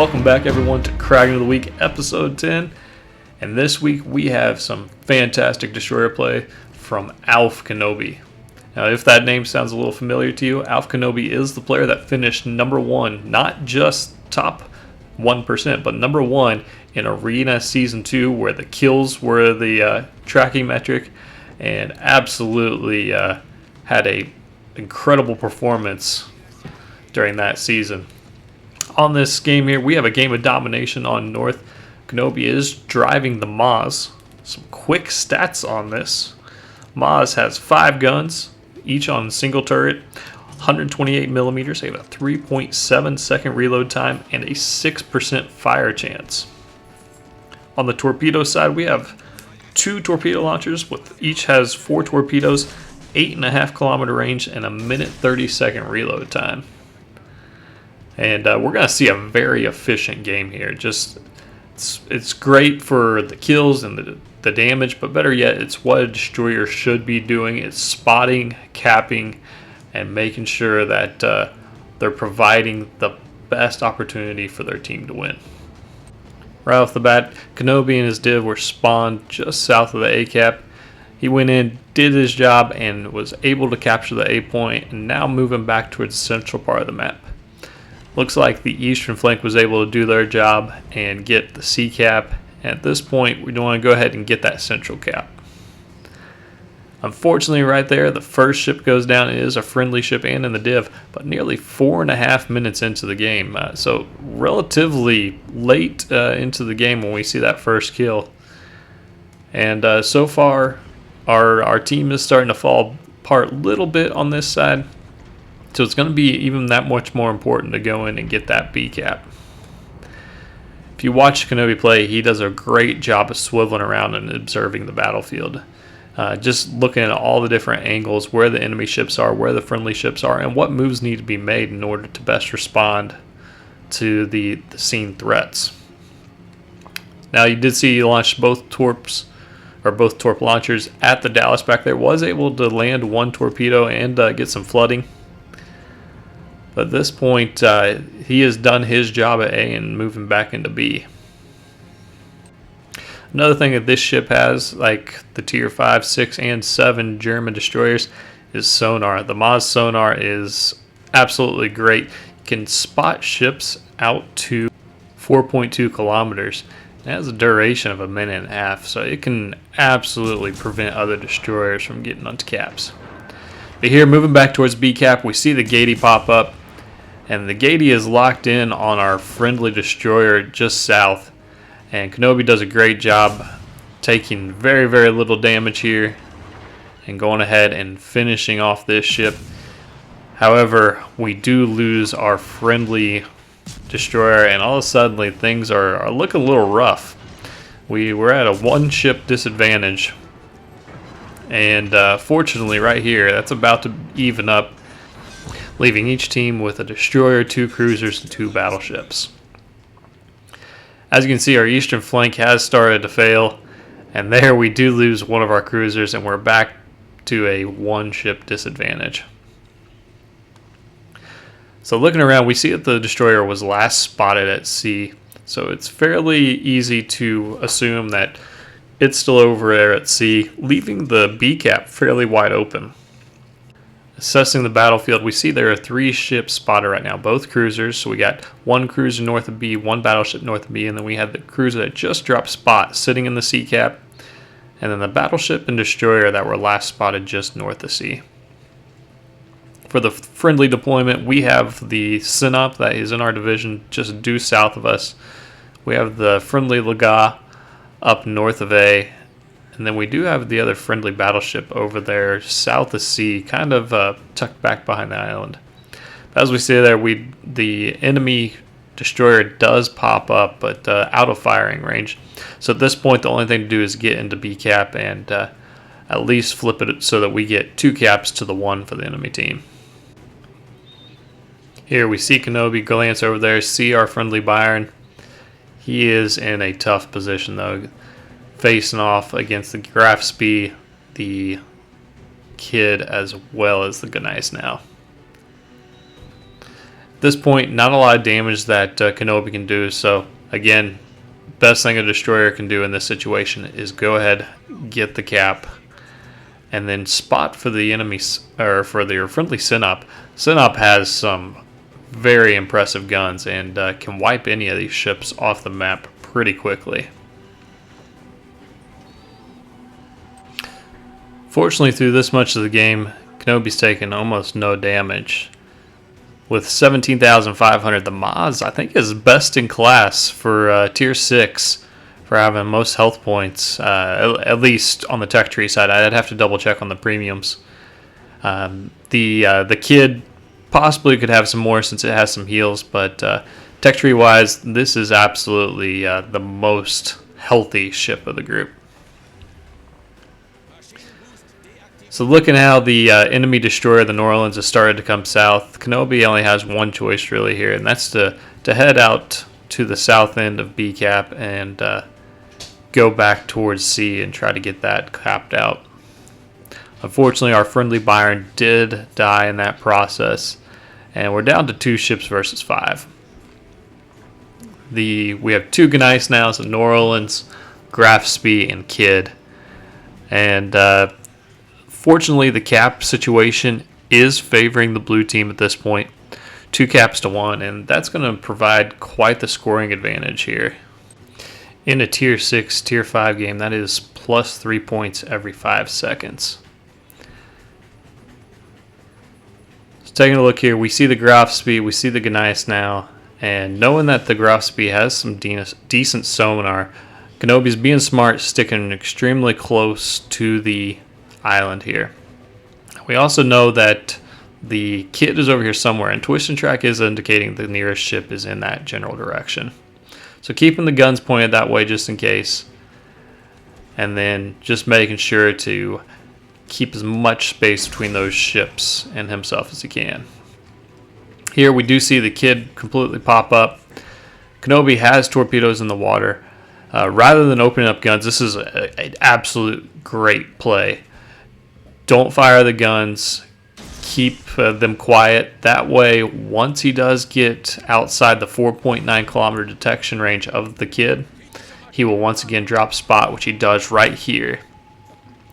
Welcome back everyone to Kraken of the Week episode 10, and this week we have some fantastic destroyer play from Alf-Kenobi. Now if that name sounds a little familiar to you, Alf-Kenobi is the player that finished number one, not just top 1%, but number one in Arena Season 2, where the kills were the tracking metric, and absolutely had a incredible performance during that season. On this game here, we have a game of domination on North. Kenobi is driving the Maass. Some quick stats on this. Maass has 5 guns, each on single turret, 128 millimeters. They have a 3.7 second reload time and a 6% fire chance. On the torpedo side, we have 2 torpedo launchers, with each has 4 torpedoes, 8.5 kilometer range, and a minute 30-second reload time. And we're going to see a very efficient game here. It's great for the kills and the damage, but better yet, it's what a destroyer should be doing. It's spotting, capping, and making sure that they're providing the best opportunity for their team to win. Right off the bat, Kenobi and his div were spawned just south of the A cap. He went in, did his job, and was able to capture the A point, and now moving back towards the central part of the map. Looks like the eastern flank was able to do their job and get the C cap. At this point, we want to go ahead and get that central cap. Unfortunately, right there, the first ship goes down. It is a friendly ship and in the div, but nearly 4.5 minutes into the game. So relatively late into the game when we see that first kill. And so far, our team is starting to fall apart a little bit on this side. So it's going to be even that much more important to go in and get that B cap. If you watch Kenobi play, he does a great job of swiveling around and observing the battlefield. Just looking at all the different angles, where the enemy ships are, where the friendly ships are, and what moves need to be made in order to best respond to the seen threats. Now you did see he launched both torp launchers at the Dallas back there. Was able to land 1 torpedo and get some flooding. But at this point, he has done his job at A and moving back into B. Another thing that this ship has, like the Tier 5, 6, and 7 German destroyers, is Sonar. The Maass Sonar is absolutely great. You can spot ships out to 4.2 kilometers. It has a duration of 1.5 minutes, so it can absolutely prevent other destroyers from getting onto caps. But here, moving back towards B cap, we see the Gatey pop up. And the Gatey is locked in on our friendly destroyer just south. And Kenobi does a great job taking very, very little damage here and going ahead and finishing off this ship. However, we do lose our friendly destroyer, and all of a sudden things are looking a little rough. We're at a 1-ship disadvantage. And fortunately right here, that's about to even up, leaving each team with a destroyer, 2 cruisers, and 2 battleships. As you can see, our eastern flank has started to fail, and there we do lose one of our cruisers, and we're back to a 1-ship disadvantage. So looking around, we see that the destroyer was last spotted at sea, so it's fairly easy to assume that it's still over there at sea, leaving the B cap fairly wide open. Assessing the battlefield, we see there are 3 ships spotted right now, both cruisers. So we got 1 cruiser north of B, 1 battleship north of B, and then we have the cruiser that just dropped spot sitting in the C cap, and then the battleship and destroyer that were last spotted just north of C. For the friendly deployment, we have the Sinop that is in our division just due south of us. We have the friendly Laga up north of A. And then we do have the other friendly battleship over there south of C, kind of tucked back behind the island. As we see there, the enemy destroyer does pop up, but out of firing range. So at this point, the only thing to do is get into B cap and at least flip it so that we get 2 caps to the 1 for the enemy team. Here we see Kenobi glance over there, see our friendly Byron. He is in a tough position though, facing off against the Graf Spee, the Kid, as well as the Gneiss now. this point, not a lot of damage that Kenobi can do. So again, best thing a destroyer can do in this situation is go ahead, get the cap, and then spot for the enemies or for their friendly Synop. Synop has some very impressive guns and can wipe any of these ships off the map pretty quickly. Fortunately, through this much of the game, Kenobi's taken almost no damage. With 17,500, the Maass, I think, is best in class for Tier 6 for having most health points, at least on the tech tree side. I'd have to double check on the premiums. The Kid possibly could have some more since it has some heals, but tech tree wise, this is absolutely the most healthy ship of the group. So looking how the enemy destroyer, the New Orleans, has started to come south, Kenobi only has one choice really here, and that's to head out to the south end of B cap and go back towards C and try to get that capped out. Unfortunately, our friendly Byron did die in that process, and we're down to 2 ships versus 5. We have 2 Gneiss now, so New Orleans, Grafspee, and Kid. And fortunately, the cap situation is favoring the blue team at this point. 2 caps to 1, and that's going to provide quite the scoring advantage here. In a Tier 6, Tier 5 game, that is plus 3 points every 5 seconds. So taking a look here, we see the Grafspee, we see the Gneiss now, and knowing that the Grafspee has some decent sonar, Kenobi's being smart, sticking extremely close to the island here. We also know that the Kid is over here somewhere, and Twist and Track is indicating the nearest ship is in that general direction. So keeping the guns pointed that way just in case, and then just making sure to keep as much space between those ships and himself as he can. Here we do see the Kid completely pop up. Kenobi has torpedoes in the water. Rather than opening up guns, this is an absolute great play. Don't fire the guns. Keep them quiet. That way, once he does get outside the 4.9 kilometer detection range of the Kid, he will once again drop spot, which he does right here.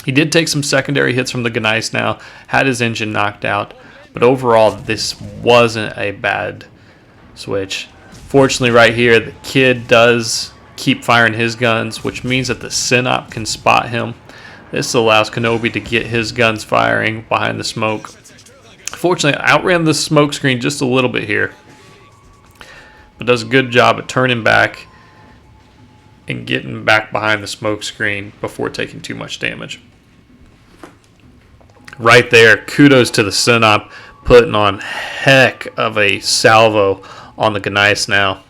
He did take some secondary hits from the Gneiss now, had his engine knocked out, but overall, this wasn't a bad switch. Fortunately, right here, the Kid does keep firing his guns, which means that the Synop can spot him. This allows Kenobi to get his guns firing behind the smoke. Fortunately, I outran the smoke screen just a little bit here, but does a good job at turning back and getting back behind the smoke screen before taking too much damage. Right there, kudos to the Synop, putting on heck of a salvo on the Gneiss now.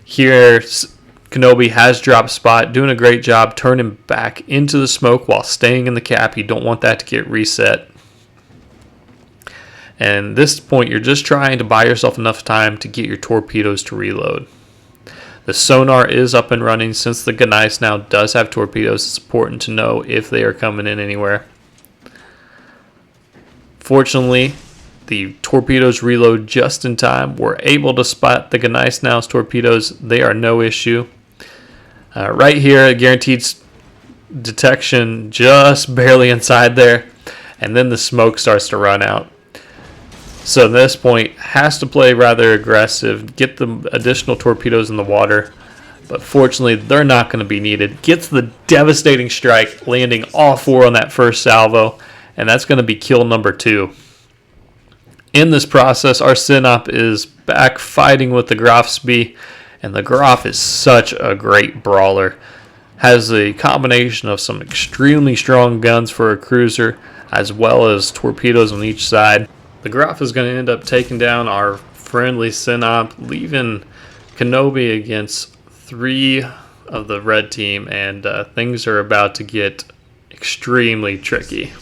Here, Kenobi has dropped spot, doing a great job turning back into the smoke while staying in the cap. You don't want that to get reset. And at this point, you're just trying to buy yourself enough time to get your torpedoes to reload. The sonar is up and running. Since the Gneiss now does have torpedoes, it's important to know if they are coming in anywhere. Fortunately, the torpedoes reload just in time. We're able to spot the Gneiss now's torpedoes. They are no issue. Right here, guaranteed detection just barely inside there, and then the smoke starts to run out. So at this point, has to play rather aggressive, get the additional torpedoes in the water, but fortunately they're not going to be needed. Gets the devastating strike, landing all 4 on that first salvo, and that's going to be kill number 2. In this process, our Synop is back fighting with the Grafspee, and the Graf is such a great brawler. Has a combination of some extremely strong guns for a cruiser, as well as torpedoes on each side. The Graf is going to end up taking down our friendly Synop, leaving Kenobi against 3 of the red team, and things are about to get extremely tricky.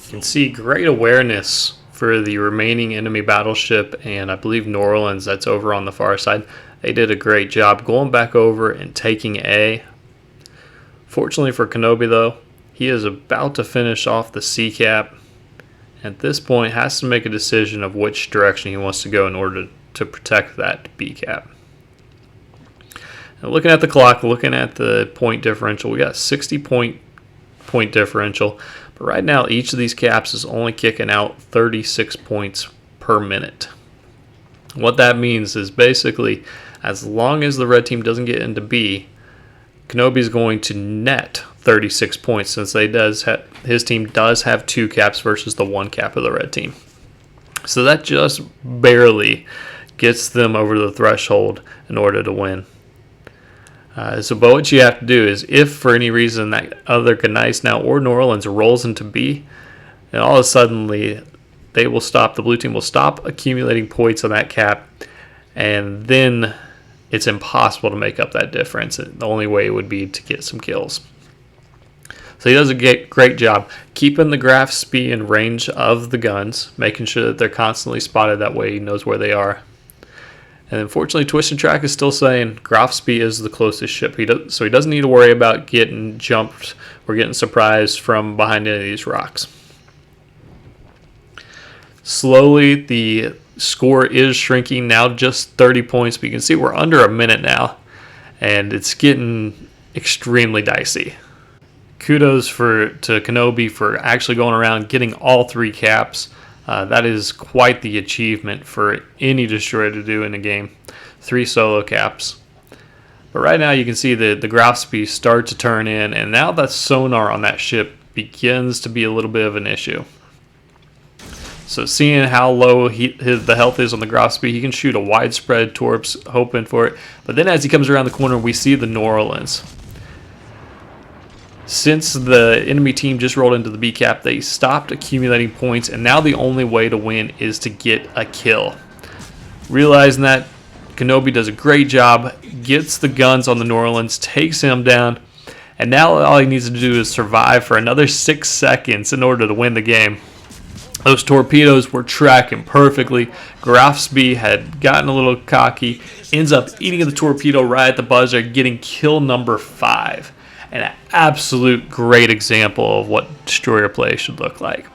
You can see great awareness for the remaining enemy battleship, and I believe New Orleans, that's over on the far side. They did a great job going back over and taking A. Fortunately for Kenobi, though, he is about to finish off the C cap, at this point has to make a decision of which direction he wants to go in order to protect that B cap. Now, looking at the clock, looking at the point differential, we got 60 point differential, but right now each of these caps is only kicking out 36 points per minute. What that means is basically, as long as the red team doesn't get into B, Kenobi is going to net 36 points, since his team does have 2 caps versus the 1 cap of the red team. So that just barely gets them over the threshold in order to win. But what you have to do is, if for any reason that other Gneiss now or New Orleans rolls into B, and all of a sudden the blue team will stop accumulating points on that cap, and then it's impossible to make up that difference. The only way would be to get some kills. So he does a great job keeping the Graf Spee in range of the guns, making sure that they're constantly spotted, that way he knows where they are. And unfortunately, Twisted Track is still saying Graf Spee is the closest ship. So he doesn't need to worry about getting jumped or getting surprised from behind any of these rocks. Slowly, the score is shrinking, now just 30 points, but you can see we're under a minute now, and it's getting extremely dicey. Kudos to Kenobi for actually going around getting all 3 caps. That is quite the achievement for any destroyer to do in a game. 3 solo caps. But right now you can see the Graf Spee start to turn in, and now that sonar on that ship begins to be a little bit of an issue. So seeing how low the health is on the Graf Spee, he can shoot a widespread torps, hoping for it. But then as he comes around the corner, we see the New Orleans. Since the enemy team just rolled into the B cap, they stopped accumulating points, and now the only way to win is to get a kill. Realizing that, Kenobi does a great job, gets the guns on the New Orleans, takes him down, and now all he needs to do is survive for another 6 seconds in order to win the game. Those torpedoes were tracking perfectly. Graf Spee had gotten a little cocky, ends up eating the torpedo right at the buzzer, getting kill number 5. An absolute great example of what destroyer play should look like.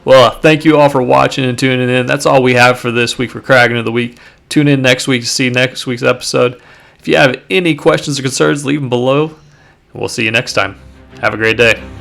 Well, thank you all for watching and tuning in. That's all we have for this week for Kraken of the Week. Tune in next week to see next week's episode. If you have any questions or concerns, leave them below. We'll see you next time. Have a great day.